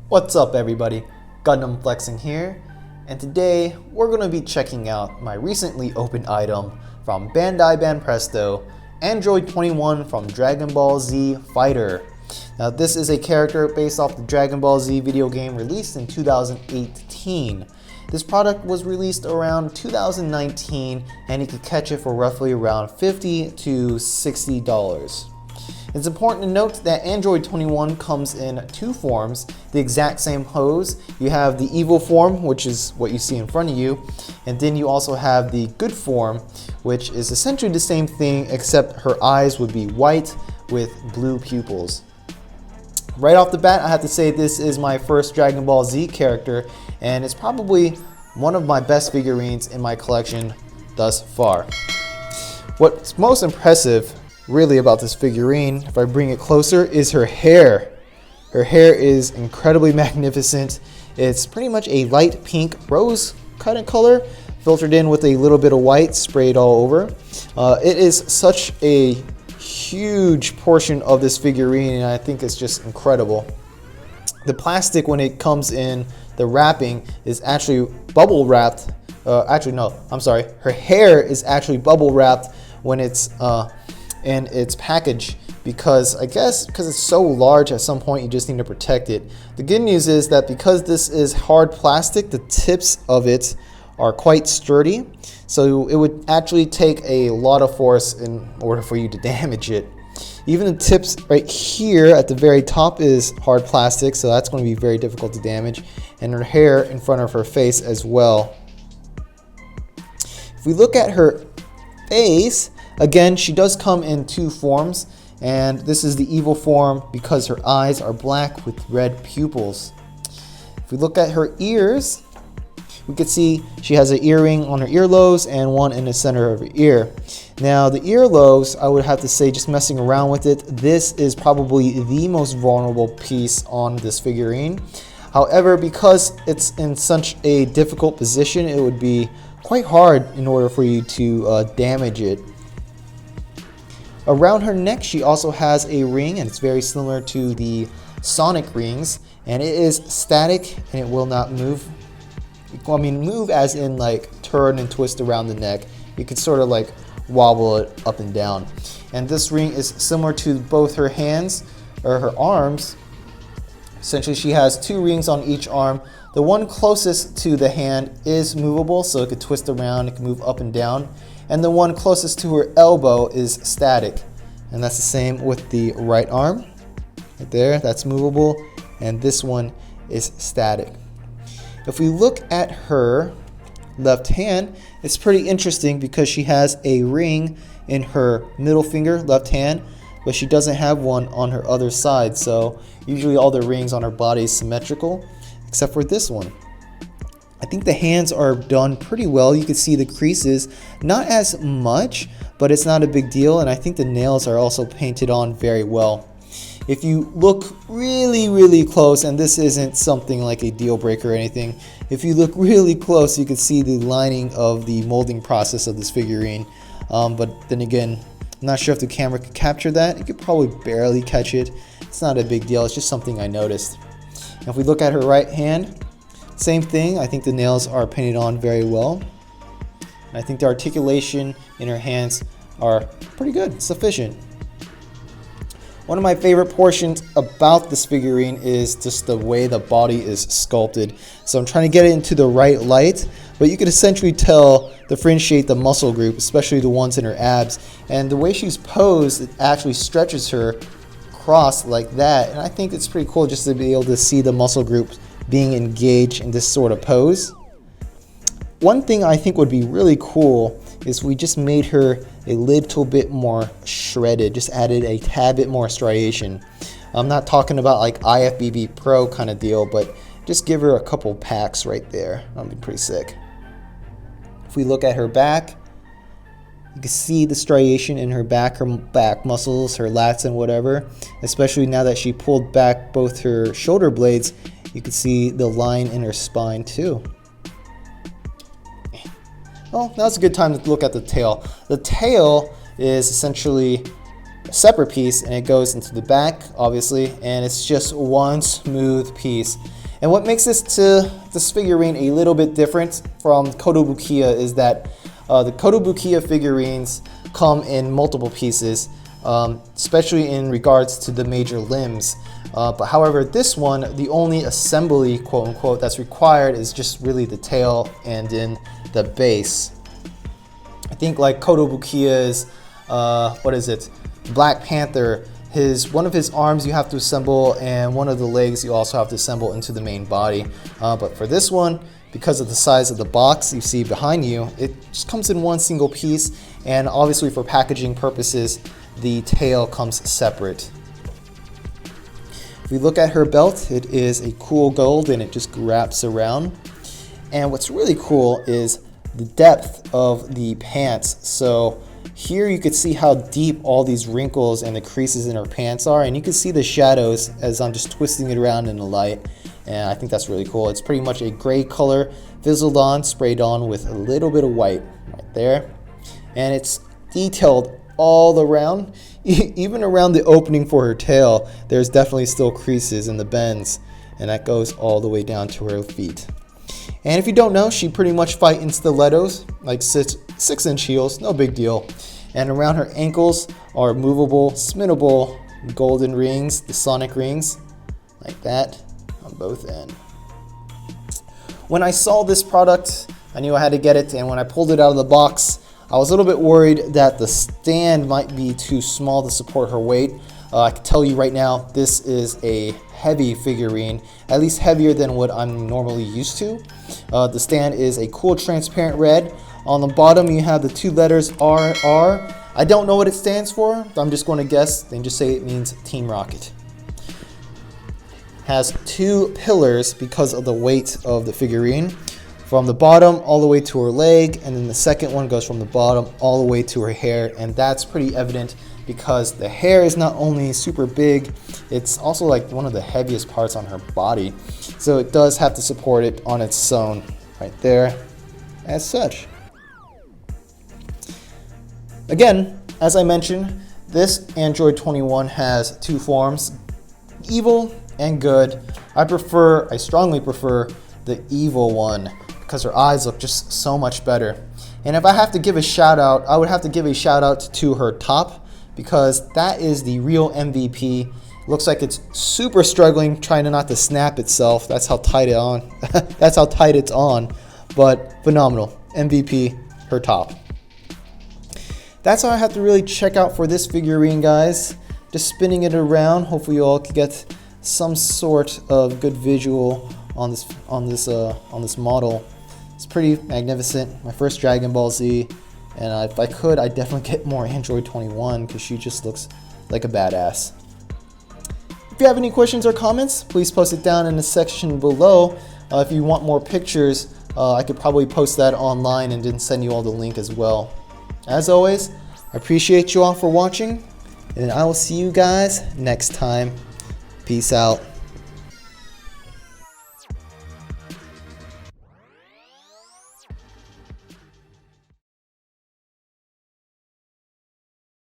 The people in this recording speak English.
What's up everybody, Gundam Flexing here, and today we're going to be checking out my recently opened item from Bandai Banpresto, Android 21 from Dragon Ball Z Fighter. Now this is a character based off the Dragon Ball Z video game released in 2018. This product was released around 2019 and you could catch it for roughly around $50 to $60. It's important to note that Android 21 comes in two forms, the exact same pose. You have the evil form, which is what you see in front of you, and then you also have the good form, which is essentially the same thing except her eyes would be white with blue pupils. Right off the bat, I have to say this is my first Dragon Ball Z character, and it's probably one of my best figurines in my collection thus far. What's most impressive really about this figurine, if I bring it closer, is her hair. Her hair is incredibly magnificent. It's pretty much a light pink rose kind of color, filtered in with a little bit of white sprayed all over. It is such a huge portion of this figurine, and I think it's just incredible. The plastic, when it comes in the wrapping, is actually bubble wrapped. Actually, no, I'm sorry. Her hair is actually bubble wrapped when it's in its package, because I guess because it's so large, at some point you just need to protect it. The good news is that because this is hard plastic, the tips of it are quite sturdy, so it would actually take a lot of force in order for you to damage it. Even the tips right here at the very top is hard plastic, so that's going to be very difficult to damage, and her hair in front of her face as well. If we look at her face, again, she does come in two forms, and this is the evil form because her eyes are black with red pupils. If we look at her ears, we can see she has an earring on her earlobes and one in the center of her ear. Now the earlobes, I would have to say, just messing around with it, this is probably the most vulnerable piece on this figurine. However, because it's in such a difficult position, it would be quite hard in order for you to damage it. Around her neck, she also has a ring, and it's very similar to the Sonic rings, and it is static and it will not move. I mean, move as in like turn and twist around the neck. You could sort of like wobble it up and down. And this ring is similar to both her hands or her arms. Essentially, she has two rings on each arm. The one closest to the hand is movable, so it could twist around, it can move up and down. And the one closest to her elbow is static. And that's the same with the right arm. Right there, that's movable. And this one is static. If we look at her left hand, it's pretty interesting because she has a ring in her middle finger, left hand, but she doesn't have one on her other side. So usually all the rings on her body is symmetrical, except for this one. I think the hands are done pretty well. You can see the creases, not as much, but it's not a big deal. And I think the nails are also painted on very well. If you look really close, and this isn't something like a deal breaker or anything, if you look really close, you can see the lining of the molding process of this figurine. But then again, I'm not sure if the camera could capture that. You could probably barely catch it. It's not a big deal. It's just something I noticed. And if we look at her right hand, same thing. I think the nails are painted on very well. I think the articulation in her hands are pretty good, sufficient. One of my favorite portions about this figurine is just the way the body is sculpted. So I'm trying to get it into the right light, but you can essentially differentiate the muscle group, especially the ones in her abs. And the way she's posed, it actually stretches her across like that. And I think it's pretty cool just to be able to see the muscle group being engaged in this sort of pose. One thing I think would be really cool is we just made her a little bit more shredded, just added a tad bit more striation. I'm not talking about like IFBB Pro kind of deal, but just give her a couple packs right there. That'd be pretty sick. If we look at her back, you can see the striation in her back muscles, her lats and whatever, especially now that she pulled back both her shoulder blades. You can see the line in her spine too. Well, now's a good time to look at the tail. The tail is essentially a separate piece and it goes into the back, obviously, and it's just one smooth piece. And what makes this figurine a little bit different from Kotobukiya is that the Kotobukiya figurines come in multiple pieces, especially in regards to the major limbs. But however, this one, the only assembly, quote unquote, that's required is just really the tail and in the base. I think like Kotobukiya's, what is it, Black Panther, one of his arms you have to assemble, and one of the legs you also have to assemble into the main body. But for this one, because of the size of the box you see behind you, it just comes in one single piece, and obviously for packaging purposes, the tail comes separate. If we look at her belt, it is a cool gold and it just wraps around. And what's really cool is the depth of the pants. So here you could see how deep all these wrinkles and the creases in her pants are, and you can see the shadows as I'm just twisting it around in the light, and I think that's really cool. It's pretty much a gray color, fizzled on, sprayed on with a little bit of white right there, and it's detailed all around. Even around the opening for her tail, there's definitely still creases in the bends, and that goes all the way down to her feet. And if you don't know, she pretty much fights in stilettos, like 6-inch heels, no big deal. And around her ankles are movable, spinnable golden rings, the sonic rings, like that on both ends. When I saw this product, I knew I had to get it, and when I pulled it out of the box, I was a little bit worried that the stand might be too small to support her weight. I can tell you right now, this is a heavy figurine, at least heavier than what I'm normally used to. The stand is a cool transparent red. On the bottom you have the two letters RR. I don't know what it stands for, but I'm just going to guess and just say it means Team Rocket. Has two pillars because of the weight of the figurine. From the bottom all the way to her leg, and then the second one goes from the bottom all the way to her hair, and that's pretty evident because the hair is not only super big, it's also like one of the heaviest parts on her body. So it does have to support it on its own right there, as such. Again, as I mentioned, this Android 21 has two forms, evil and good. I strongly prefer the evil one because her eyes look just so much better. And if I have to give a shout out, I would have to give a shout out to her top, because that is the real MVP. Looks like it's super struggling, trying to not to snap itself. That's how tight it on. That's how tight it's on. But phenomenal. MVP, her top. That's all I have to really check out for this figurine, guys. Just spinning it around. Hopefully you all can get some sort of good visual on this model. It's pretty magnificent. My first Dragon Ball Z. And if I could, I'd definitely get more Android 21 because she just looks like a badass. If you have any questions or comments, please post it down in the section below. If you want more pictures, I could probably post that online and then send you all the link as well. As always, I appreciate you all for watching, and I will see you guys next time. Peace out.